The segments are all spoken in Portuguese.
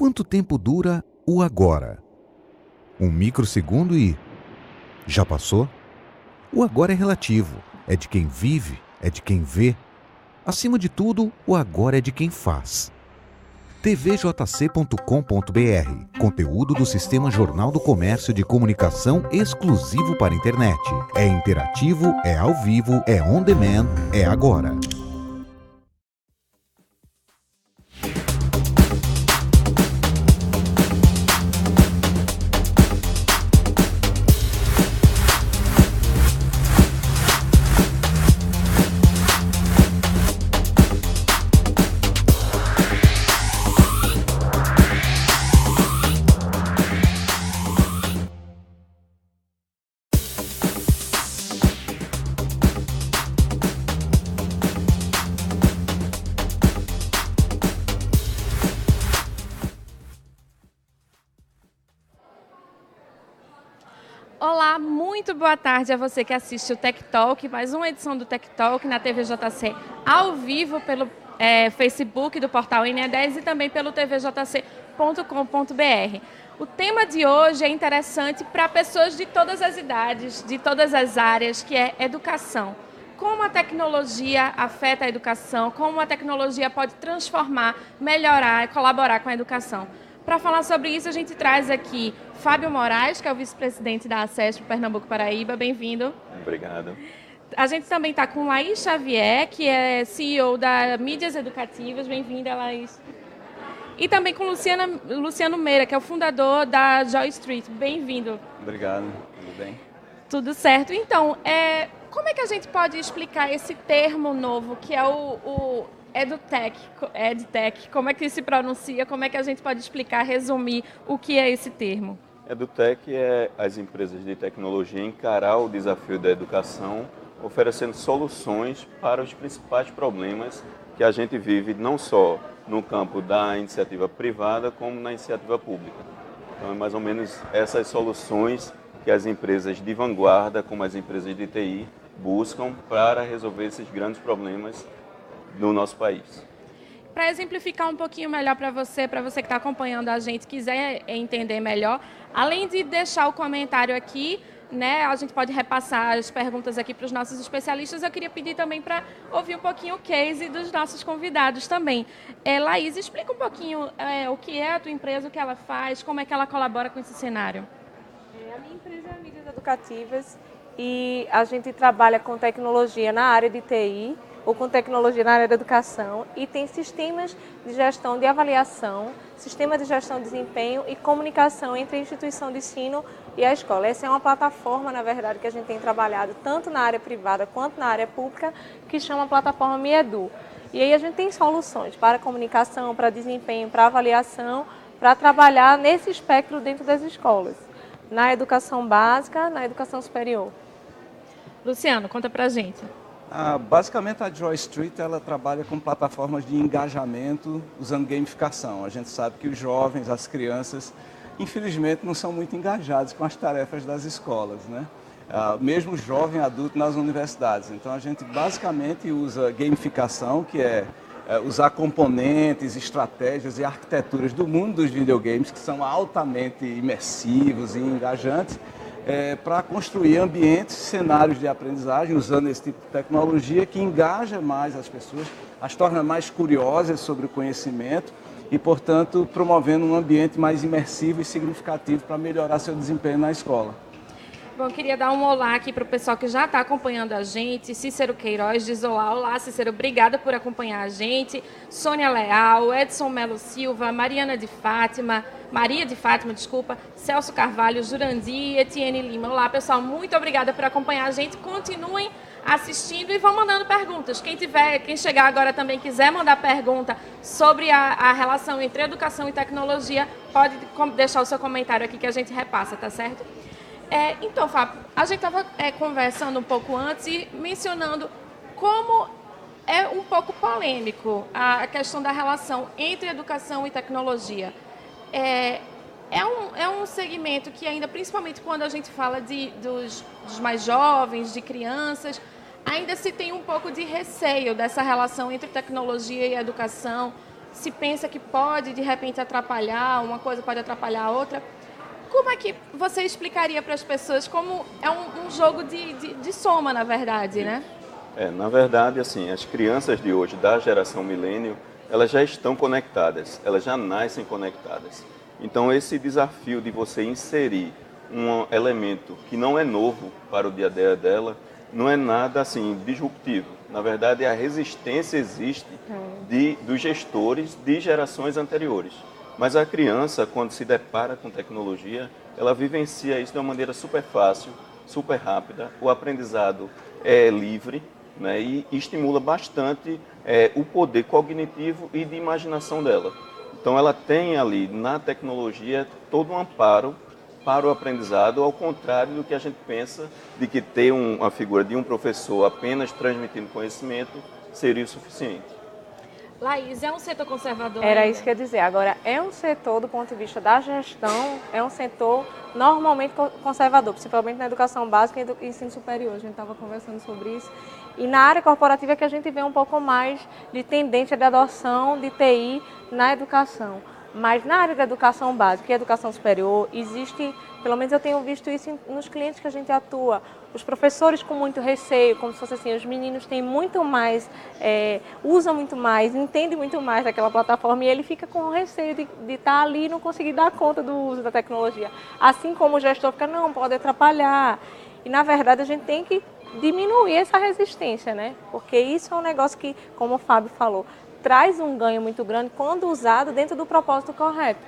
Quanto tempo dura o agora? Um microsegundo e... já passou? O agora é relativo. É de quem vive, é de quem vê. Acima de tudo, o agora é de quem faz. tvjc.com.br. Conteúdo do Sistema Jornal do Comércio de Comunicação exclusivo para a internet. É interativo, é ao vivo, é on demand, é agora. Olá, muito boa tarde a você que assiste o Tech Talk, mais uma edição do Tech Talk na TVJC ao vivo pelo Facebook do portal INE10 e também pelo tvjc.com.br. O tema de hoje é interessante para pessoas de todas as idades, de todas as áreas, que é educação. Como a tecnologia afeta a educação, como a tecnologia pode transformar, melhorar e colaborar com a educação. Para falar sobre isso, a gente traz aqui Fábio Moraes, que é o vice-presidente da ACESP Pernambuco Paraíba. Bem-vindo. Obrigado. A gente também está com Laís Xavier, que é CEO da Mídias Educativas. Bem-vinda, Laís. E também com Luciano Meira, que é o fundador da Joy Street. Bem-vindo. Obrigado. Tudo bem? Tudo certo. Então, como é que a gente pode explicar esse termo novo, que é o EdTech, como é que se pronuncia, como é que a gente pode explicar, resumir o que é esse termo? EdTech é as empresas de tecnologia encarar o desafio da educação, oferecendo soluções para os principais problemas que a gente vive, não só no campo da iniciativa privada, como na iniciativa pública. Então, é mais ou menos essas soluções que as empresas de vanguarda, como as empresas de TI, buscam para resolver esses grandes problemas no nosso país. Para exemplificar um pouquinho melhor para você que está acompanhando a gente, quiser entender melhor, além de deixar o comentário aqui, né, a gente pode repassar as perguntas aqui para os nossos especialistas. Eu queria pedir também para ouvir um pouquinho o case dos nossos convidados também. Laís, explica um pouquinho o que é a tua empresa, o que ela faz, como é que ela colabora com esse cenário. A minha empresa é Mídias Educativas e a gente trabalha com tecnologia na área de TI, ou com tecnologia na área da educação, e tem sistemas de gestão de avaliação, sistema de gestão de desempenho e comunicação entre a instituição de ensino e a escola. Essa é uma plataforma, na verdade, que a gente tem trabalhado tanto na área privada quanto na área pública, que chama a plataforma MiEdu. E aí a gente tem soluções para comunicação, para desempenho, para avaliação, para trabalhar nesse espectro dentro das escolas, na educação básica, na educação superior. Luciano, conta pra gente. Basicamente, a Joy Street ela trabalha com plataformas de engajamento usando gamificação. A gente sabe que os jovens, as crianças, infelizmente, não são muito engajados com as tarefas das escolas, né? Mesmo jovem adulto nas universidades. Então, a gente basicamente usa gamificação, que é usar componentes, estratégias e arquiteturas do mundo dos videogames, que são altamente imersivos e engajantes, para construir ambientes, cenários de aprendizagem, usando esse tipo de tecnologia que engaja mais as pessoas, as torna mais curiosas sobre o conhecimento e, portanto, promovendo um ambiente mais imersivo e significativo para melhorar seu desempenho na escola. Bom, eu queria dar um olá aqui para o pessoal que já está acompanhando a gente. Cícero Queiroz diz olá. Olá, Cícero, obrigada por acompanhar a gente. Sônia Leal, Edson Melo Silva, Maria de Fátima, Celso Carvalho, Jurandir, Etienne Lima. Olá, pessoal, muito obrigada por acompanhar a gente. Continuem assistindo e vão mandando perguntas. Quem chegar agora também quiser mandar pergunta sobre a relação entre educação e tecnologia, pode deixar o seu comentário aqui que a gente repassa, tá certo? Então, Fábio, a gente estava conversando um pouco antes e mencionando como é um pouco polêmico a questão da relação entre educação e tecnologia. É um segmento que ainda, principalmente quando a gente fala dos mais jovens, de crianças, ainda se tem um pouco de receio dessa relação entre tecnologia e educação. se pensa que pode, de repente, atrapalhar, uma coisa pode atrapalhar a outra. Como é que você explicaria para as pessoas como é um jogo de soma, na verdade, né? Na verdade, assim, as crianças de hoje, da geração milênio, elas já estão conectadas, elas já nascem conectadas. Então, esse desafio de você inserir um elemento que não é novo para o dia a dia dela, não é nada assim disruptivo. Na verdade, a resistência existe dos gestores de gerações anteriores. Mas a criança, quando se depara com tecnologia, ela vivencia isso de uma maneira super fácil, super rápida. O aprendizado é livre, né, e estimula bastante o poder cognitivo e de imaginação dela. Então, ela tem ali na tecnologia todo um amparo para o aprendizado, ao contrário do que a gente pensa de que ter a figura de um professor apenas transmitindo conhecimento seria o suficiente. Laís, é um setor conservador? Era ainda? isso que eu ia dizer. Agora, é um setor, do ponto de vista da gestão, é um setor normalmente conservador, principalmente na educação básica e ensino superior. A gente estava conversando sobre isso. E na área corporativa é que a gente vê um pouco mais de tendência de adoção de TI na educação. Mas na área da educação básica e educação superior, existe, pelo menos eu tenho visto isso nos clientes que a gente atua, os professores com muito receio, como se fosse assim, os meninos têm muito mais, usam muito mais, entendem muito mais daquela plataforma e ele fica com receio de estar ali e não conseguir dar conta do uso da tecnologia. Assim como o gestor fica, não, pode atrapalhar. E na verdade a gente tem que diminuir essa resistência, né? Porque isso é um negócio que, como o Fábio falou, traz um ganho muito grande quando usado dentro do propósito correto.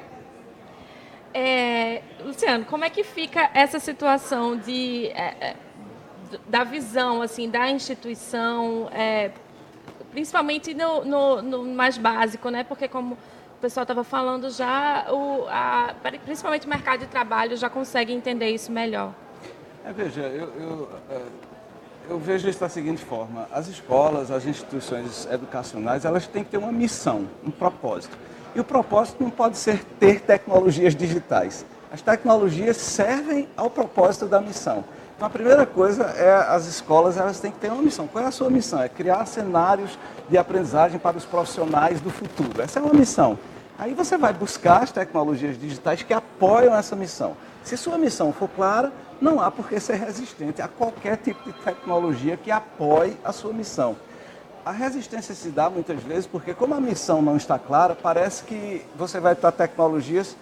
Luciano, como é que fica essa situação da visão assim, da instituição, principalmente no mais básico, né? Porque como o pessoal estava falando já, principalmente o mercado de trabalho já consegue entender isso melhor. Veja, eu vejo isso da seguinte forma: as escolas, as instituições educacionais, elas têm que ter uma missão, um propósito. E o propósito não pode ser ter tecnologias digitais. As tecnologias servem ao propósito da missão. Então, a primeira coisa as escolas, elas têm que ter uma missão. Qual é a sua missão? É criar cenários de aprendizagem para os profissionais do futuro. Essa é uma missão. Aí você vai buscar as tecnologias digitais que apoiam essa missão. Se sua missão for clara, não há por que ser resistente a qualquer tipo de tecnologia que apoie a sua missão. A resistência se dá muitas vezes porque, como a missão não está clara, parece que você vai ter tecnologias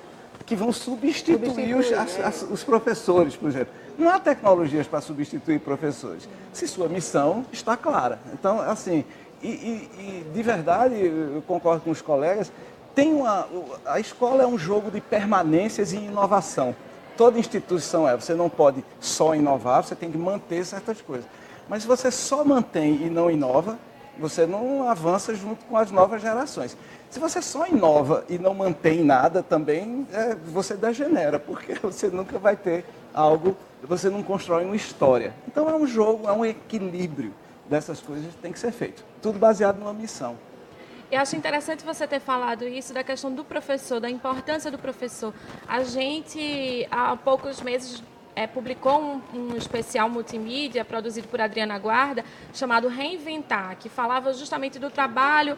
que vão substituir os professores, por exemplo. Não há tecnologias para substituir professores, se sua missão está clara. Então, assim, de verdade, eu concordo com os colegas, a escola é um jogo de permanências e inovação. Toda instituição você não pode só inovar, você tem que manter certas coisas. Mas se você só mantém e não inova, você não avança junto com as novas gerações. Se você só inova e não mantém nada, também você degenera, porque você nunca vai ter algo, você não constrói uma história. Então é um jogo, é um equilíbrio dessas coisas que tem que ser feito. Tudo baseado numa missão. Eu acho interessante você ter falado isso, da questão do professor, da importância do professor. A gente, há poucos meses, publicou um especial multimídia produzido por Adriana Guarda, chamado Reinventar, que falava justamente do trabalho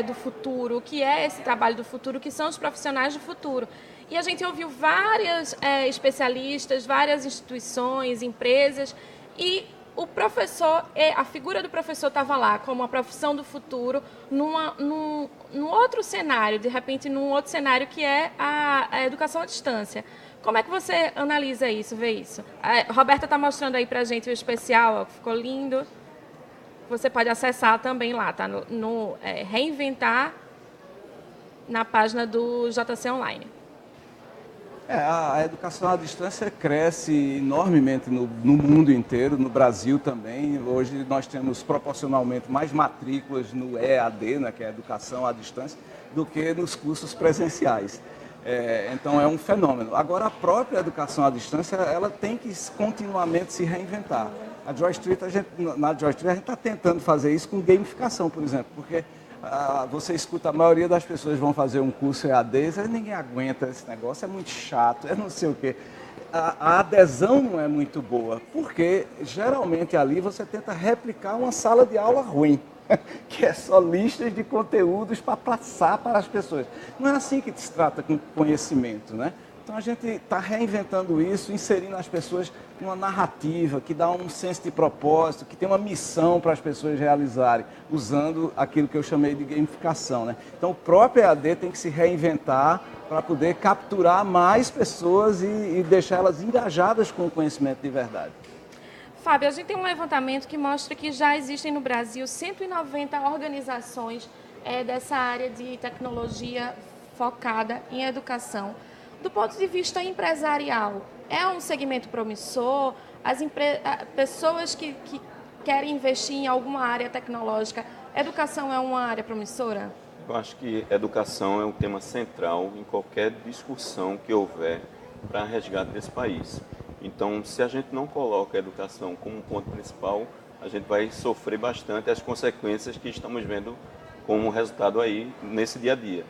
do futuro, o que é esse trabalho do futuro, que são os profissionais do futuro. E a gente ouviu várias especialistas, várias instituições, empresas, e o professor, a figura do professor estava lá como a profissão do futuro num outro cenário, de repente num outro cenário que é a educação à distância. Como é que você analisa isso, vê isso? A Roberta está mostrando aí para a gente o especial, ó, ficou lindo. Você pode acessar também lá, tá? No Reinventar, na página do JC Online. A educação à distância cresce enormemente no mundo inteiro, no Brasil também. Hoje nós temos proporcionalmente mais matrículas no EAD, né, que é a educação à distância, do que nos cursos presenciais. Então é um fenômeno. Agora, a própria educação à distância, ela tem que continuamente se reinventar. Na Joy Street a gente está tentando fazer isso com gamificação, por exemplo, porque você escuta, a maioria das pessoas vão fazer um curso EAD, ninguém aguenta esse negócio, é muito chato, não sei o quê. A adesão não é muito boa, porque geralmente ali você tenta replicar uma sala de aula ruim. que é só listas de conteúdos para passar para as pessoas. Não é assim que se trata com conhecimento, né? Então a gente está reinventando isso, inserindo as pessoas numa narrativa que dá um senso de propósito, que tem uma missão para as pessoas realizarem, usando aquilo que eu chamei de gamificação, né? Então o próprio EAD tem que se reinventar para poder capturar mais pessoas e deixar elas engajadas com o conhecimento de verdade. Fábio, a gente tem um levantamento que mostra que já existem no Brasil 190 organizações dessa área de tecnologia focada em educação. Do ponto de vista empresarial, é um segmento promissor? As pessoas que querem investir em alguma área tecnológica, educação é uma área promissora? Eu acho que educação é um tema central em qualquer discussão que houver para resgate desse país. Então, se a gente não coloca a educação como um ponto principal, a gente vai sofrer bastante as consequências que estamos vendo como resultado aí nesse dia a dia.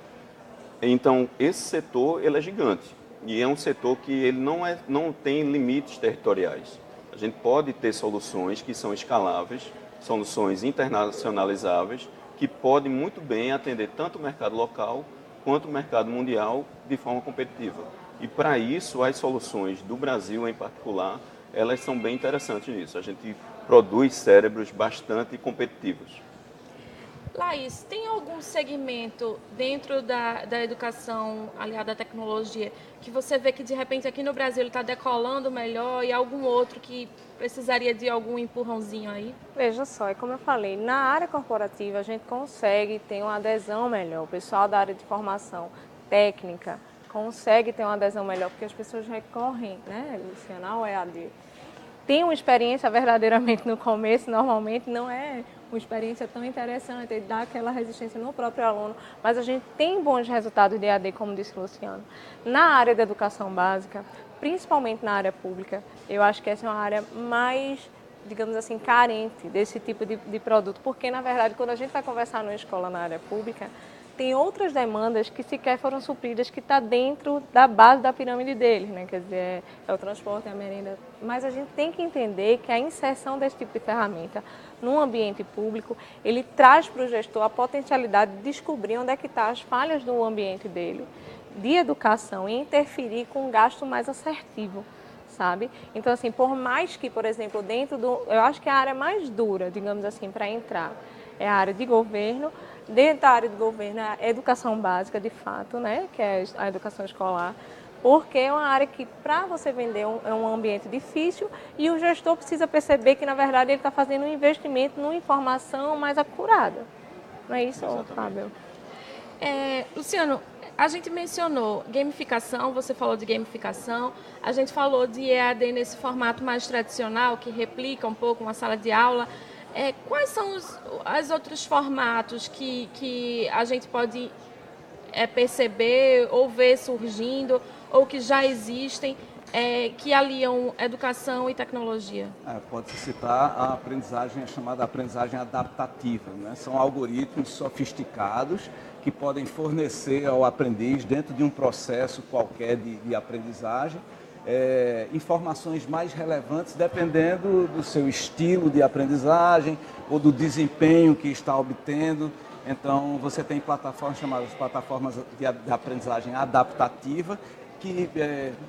Então, esse setor ele é gigante e é um setor que ele não tem limites territoriais. A gente pode ter soluções que são escaláveis, soluções internacionalizáveis, que podem muito bem atender tanto o mercado local quanto o mercado mundial de forma competitiva. E para isso, as soluções do Brasil em particular, elas são bem interessantes nisso. A gente produz cérebros bastante competitivos. Laís, tem algum segmento dentro da educação aliada à tecnologia que você vê que de repente aqui no Brasil ele está decolando melhor e algum outro que precisaria de algum empurrãozinho aí? Veja só, é como eu falei, na área corporativa a gente consegue ter uma adesão melhor. O pessoal da área de formação técnica consegue ter uma adesão melhor, porque as pessoas recorrem, né, Luciana, ao EAD. Tem uma experiência verdadeiramente no começo, normalmente não é uma experiência tão interessante, ele dá aquela resistência no próprio aluno, mas a gente tem bons resultados de EAD, como disse o Luciano. Na área da educação básica, principalmente na área pública, eu acho que essa é uma área mais, digamos assim, carente desse tipo de produto, porque, na verdade, quando a gente vai conversar numa escola na área pública, tem outras demandas que sequer foram supridas, que está dentro da base da pirâmide deles, né? Quer dizer, é o transporte, é a merenda. Mas a gente tem que entender que a inserção desse tipo de ferramenta num ambiente público, ele traz para o gestor a potencialidade de descobrir onde é que estão as falhas do ambiente dele, de educação, e interferir com um gasto mais assertivo, sabe? Então, assim, por mais que, por exemplo, dentro do... Eu acho que a área mais dura, digamos assim, para entrar é a área de governo. Dentro da área de governo, a educação básica, de fato, né, que é a educação escolar, porque é uma área que, para você vender, é um ambiente difícil e o gestor precisa perceber que, na verdade, ele está fazendo um investimento numa informação mais acurada. Não é isso, Fábio? Luciano, a gente mencionou gamificação, você falou de gamificação, a gente falou de EAD nesse formato mais tradicional, que replica um pouco uma sala de aula. Quais são os outros formatos que a gente pode perceber ou ver surgindo, ou que já existem, que aliam educação e tecnologia? Pode-se citar a aprendizagem, a chamada aprendizagem adaptativa, né? São algoritmos sofisticados que podem fornecer ao aprendiz, dentro de um processo qualquer de aprendizagem, informações mais relevantes dependendo do seu estilo de aprendizagem ou do desempenho que está obtendo. Então, você tem plataformas chamadas plataformas de aprendizagem adaptativa que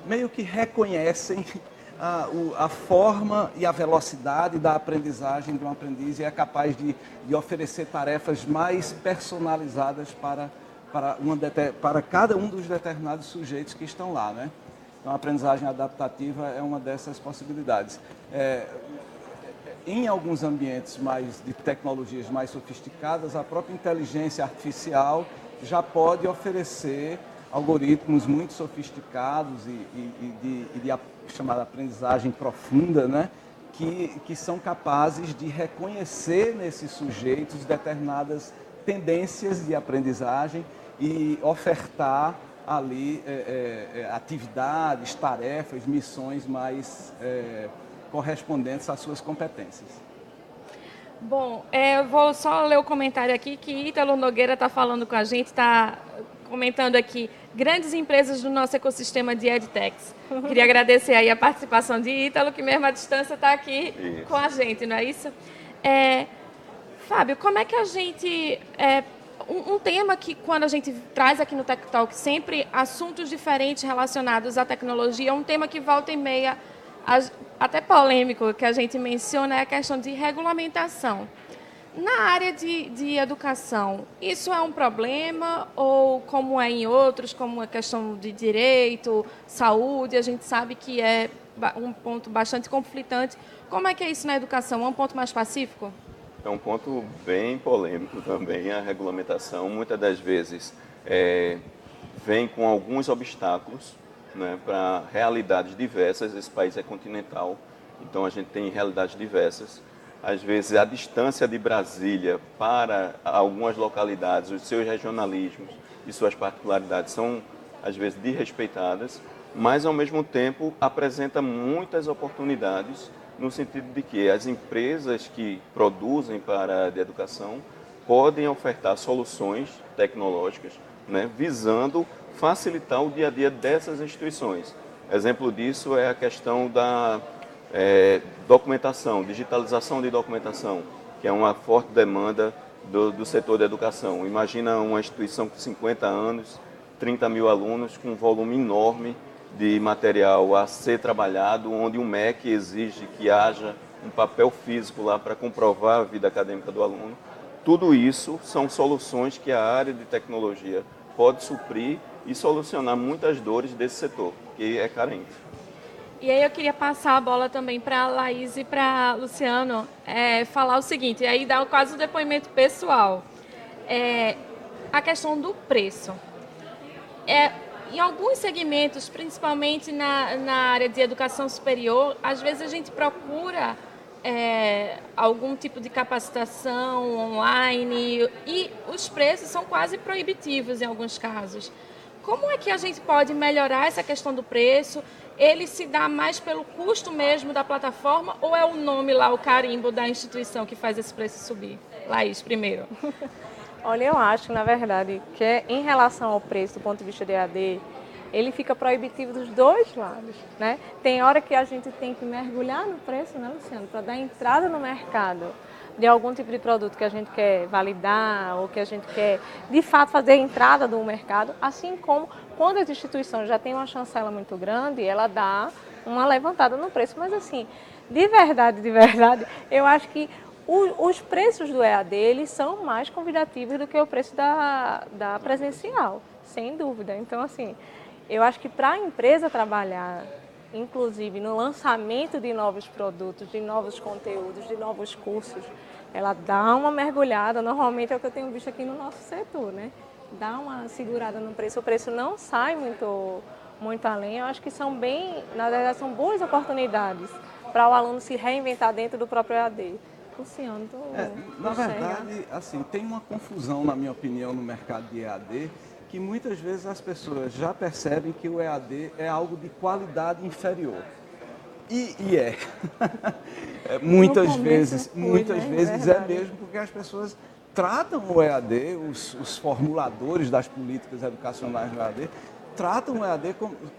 meio que reconhecem a forma e a velocidade da aprendizagem de um aprendiz e é capaz de oferecer tarefas mais personalizadas para cada um dos determinados sujeitos que estão lá, né? Então, a aprendizagem adaptativa é uma dessas possibilidades. Em alguns ambientes de tecnologias mais sofisticadas, a própria inteligência artificial já pode oferecer algoritmos muito sofisticados e de chamada aprendizagem profunda, né? Que são capazes de reconhecer nesses sujeitos determinadas tendências de aprendizagem e ofertar ali atividades, tarefas, missões mais correspondentes às suas competências. Bom, eu vou só ler o comentário aqui que Ítalo Nogueira está falando com a gente, está comentando aqui, grandes empresas do nosso ecossistema de EdTechs. Queria agradecer aí a participação de Ítalo, que mesmo à distância está aqui com a gente, não é isso? Fábio, como é que a gente... Um tema que, quando a gente traz aqui no Tech Talk, sempre assuntos diferentes relacionados à tecnologia, um tema que volta e meia, até polêmico, que a gente menciona, é a questão de regulamentação. Na área de educação, isso é um problema ou como é em outros, como a questão de direito, saúde, a gente sabe que é um ponto bastante conflitante. Como é que é isso na educação? É um ponto mais pacífico? É um ponto bem polêmico também, a regulamentação. Muitas das vezes vem com alguns obstáculos, né, para realidades diversas. Esse país é continental, então a gente tem realidades diversas. Às vezes a distância de Brasília para algumas localidades, os seus regionalismos e suas particularidades são às vezes desrespeitadas, mas ao mesmo tempo apresenta muitas oportunidades no sentido de que as empresas que produzem para a área de educação podem ofertar soluções tecnológicas, né, visando facilitar o dia a dia dessas instituições. Exemplo disso é a questão da documentação, digitalização de documentação, que é uma forte demanda do setor da educação. Imagina uma instituição com 50 anos, 30 mil alunos, com um volume enorme de material a ser trabalhado, onde o MEC exige que haja um papel físico lá para comprovar a vida acadêmica do aluno. Tudo isso são soluções que a área de tecnologia pode suprir e solucionar muitas dores desse setor, que é carente. E aí eu queria passar a bola também para a Laís e para o Luciano, falar o seguinte, e aí dar quase um depoimento pessoal. A questão do preço. Em alguns segmentos, principalmente na área de educação superior, às vezes a gente procura algum tipo de capacitação online e os preços são quase proibitivos em alguns casos. Como é que a gente pode melhorar essa questão do preço? Ele se dá mais pelo custo mesmo da plataforma ou é o nome lá, o carimbo da instituição que faz esse preço subir? Laís, primeiro. Olha, eu acho, na verdade, que em relação ao preço, do ponto de vista de EAD, ele fica proibitivo dos dois lados, né? Tem hora que a gente tem que mergulhar no preço, né, Luciano, para dar entrada no mercado de algum tipo de produto que a gente quer validar ou que a gente quer, de fato, fazer a entrada do mercado, assim como quando as instituições já têm uma chancela muito grande, ela dá uma levantada no preço. Mas, assim, de verdade, eu acho que os preços do EAD, eles são mais convidativos do que o preço da presencial, sem dúvida. Então, assim, eu acho que para a empresa trabalhar, inclusive no lançamento de novos produtos, de novos conteúdos, de novos cursos, ela dá uma mergulhada, normalmente é o que eu tenho visto aqui no nosso setor, né? Dá uma segurada no preço, o preço não sai muito além. Eu acho que na verdade, são boas oportunidades para o aluno se reinventar dentro do próprio EAD. Luciano, na verdade, assim, tem uma confusão, na minha opinião, no mercado de EAD, que muitas vezes as pessoas já percebem que o EAD é algo de qualidade inferior. E é. Muitas vezes é mesmo, porque as pessoas tratam o EAD, os formuladores das políticas educacionais no EAD, tratam o EAD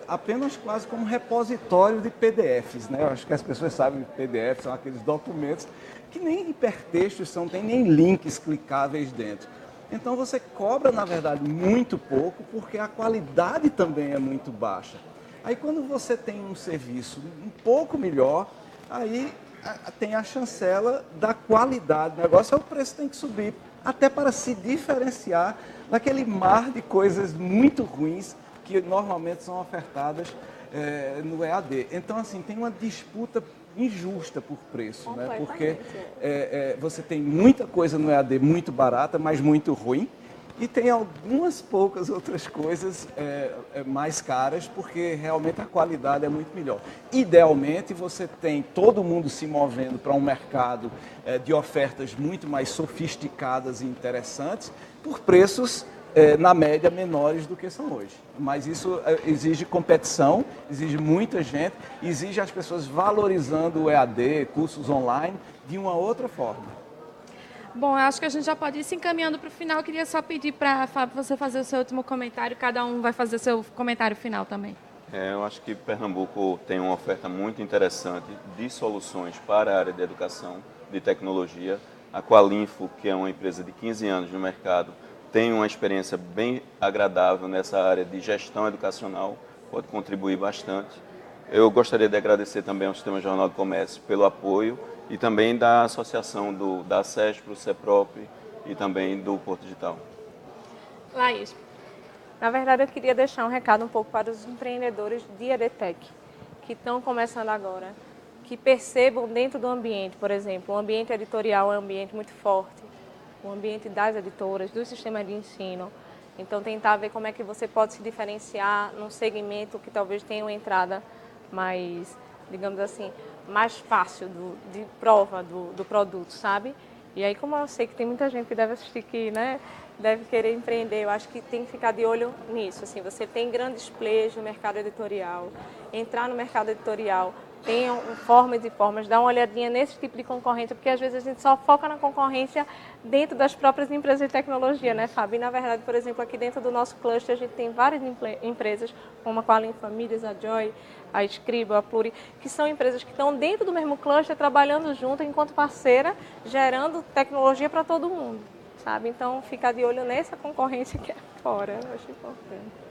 apenas quase como repositório de PDFs, né? Eu acho que as pessoas sabem que PDFs são aqueles documentos que nem hipertextos são, tem nem links clicáveis dentro. Então você cobra, na verdade, muito pouco, porque a qualidade também é muito baixa. Aí quando você tem um serviço um pouco melhor, aí tem a chancela da qualidade. O negócio é o preço tem que subir, até para se diferenciar daquele mar de coisas muito ruins que normalmente são ofertadas no EAD. Então, assim, tem uma disputa injusta por preço, né? Porque você tem muita coisa no EAD muito barata, mas muito ruim, e tem algumas poucas outras coisas mais caras, porque realmente a qualidade é muito melhor. Idealmente, você tem todo mundo se movendo para um mercado de ofertas muito mais sofisticadas e interessantes, por preços na média, menores do que são hoje. Mas isso exige competição, exige muita gente, exige as pessoas valorizando o EAD, cursos online, de uma outra forma. Bom, eu acho que a gente já pode ir se encaminhando para o final. Eu queria só pedir para você fazer o seu último comentário, cada um vai fazer o seu comentário final também. Eu acho que Pernambuco tem uma oferta muito interessante de soluções para a área de educação, de tecnologia. A Qualinfo, que é uma empresa de 15 anos no mercado, tem uma experiência bem agradável nessa área de gestão educacional, pode contribuir bastante. Eu gostaria de agradecer também ao Sistema Jornal do Comércio pelo apoio e também da associação da SESPRO, CEPROP e também do Porto Digital. Laís. Na verdade, eu queria deixar um recado um pouco para os empreendedores de EdTech, que estão começando agora, que percebam dentro do ambiente, por exemplo, o ambiente editorial é um ambiente muito forte, o ambiente das editoras, do sistema de ensino. Então, tentar ver como é que você pode se diferenciar num segmento que talvez tenha uma entrada mais, digamos assim, mais fácil de prova do produto, sabe? E aí, como eu sei que tem muita gente que deve assistir aqui, né? Deve querer empreender, eu acho que tem que ficar de olho nisso. Assim, você tem grandes players no mercado editorial, entrar no mercado editorial, tem formas e formas, dá uma olhadinha nesse tipo de concorrência, porque às vezes a gente só foca na concorrência dentro das próprias empresas de tecnologia, né, Fábio? E, na verdade, por exemplo, aqui dentro do nosso cluster, a gente tem várias empresas, como a Qualinfo Famílias, a Joy, a Scribo, a Pluri, que são empresas que estão dentro do mesmo cluster, trabalhando junto enquanto parceira, gerando tecnologia para todo mundo, sabe? Então, ficar de olho nessa concorrência que é fora, eu acho importante.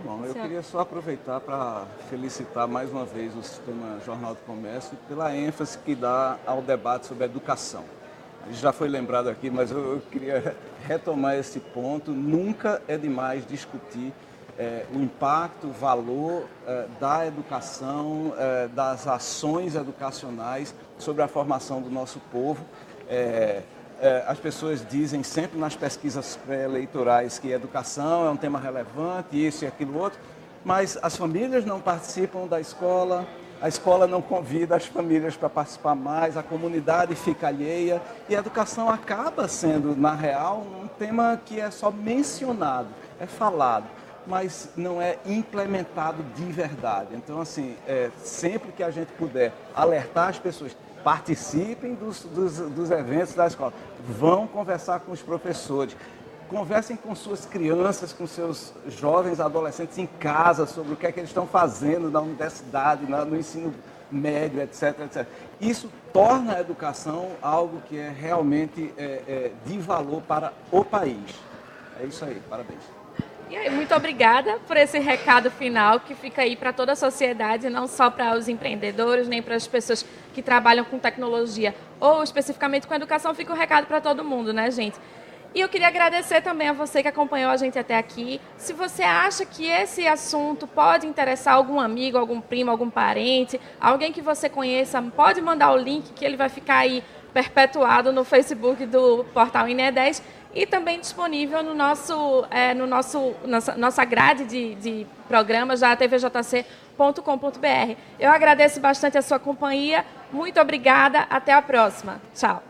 Bom, eu queria só aproveitar para felicitar mais uma vez o Sistema Jornal do Comércio pela ênfase que dá ao debate sobre a educação. Já foi lembrado aqui, mas eu queria retomar esse ponto. Nunca é demais discutir o impacto, o valor da educação, das ações educacionais sobre a formação do nosso povo. As pessoas dizem sempre nas pesquisas pré-eleitorais que educação é um tema relevante, isso e aquilo outro, mas as famílias não participam da escola, a escola não convida as famílias para participar mais, a comunidade fica alheia e a educação acaba sendo, na real, um tema que é só mencionado, é falado, mas não é implementado de verdade. Então, assim, sempre que a gente puder alertar as pessoas, participem dos eventos da escola, vão conversar com os professores, conversem com suas crianças, com seus jovens adolescentes em casa sobre o que é que eles estão fazendo na universidade, no ensino médio, etc, etc. Isso torna a educação algo que é realmente de valor para o país. É isso aí, parabéns. E aí, muito obrigada por esse recado final que fica aí para toda a sociedade, não só para os empreendedores, nem para as pessoas que trabalham com tecnologia ou especificamente com educação, fica um recado para todo mundo, né, gente? E eu queria agradecer também a você que acompanhou a gente até aqui. Se você acha que esse assunto pode interessar algum amigo, algum primo, algum parente, alguém que você conheça, pode mandar o link que ele vai ficar aí perpetuado no Facebook do portal INE10 e também disponível no nossa grade de programas da tvjc.com.br. Eu agradeço bastante a sua companhia. Muito obrigada. Até a próxima. Tchau.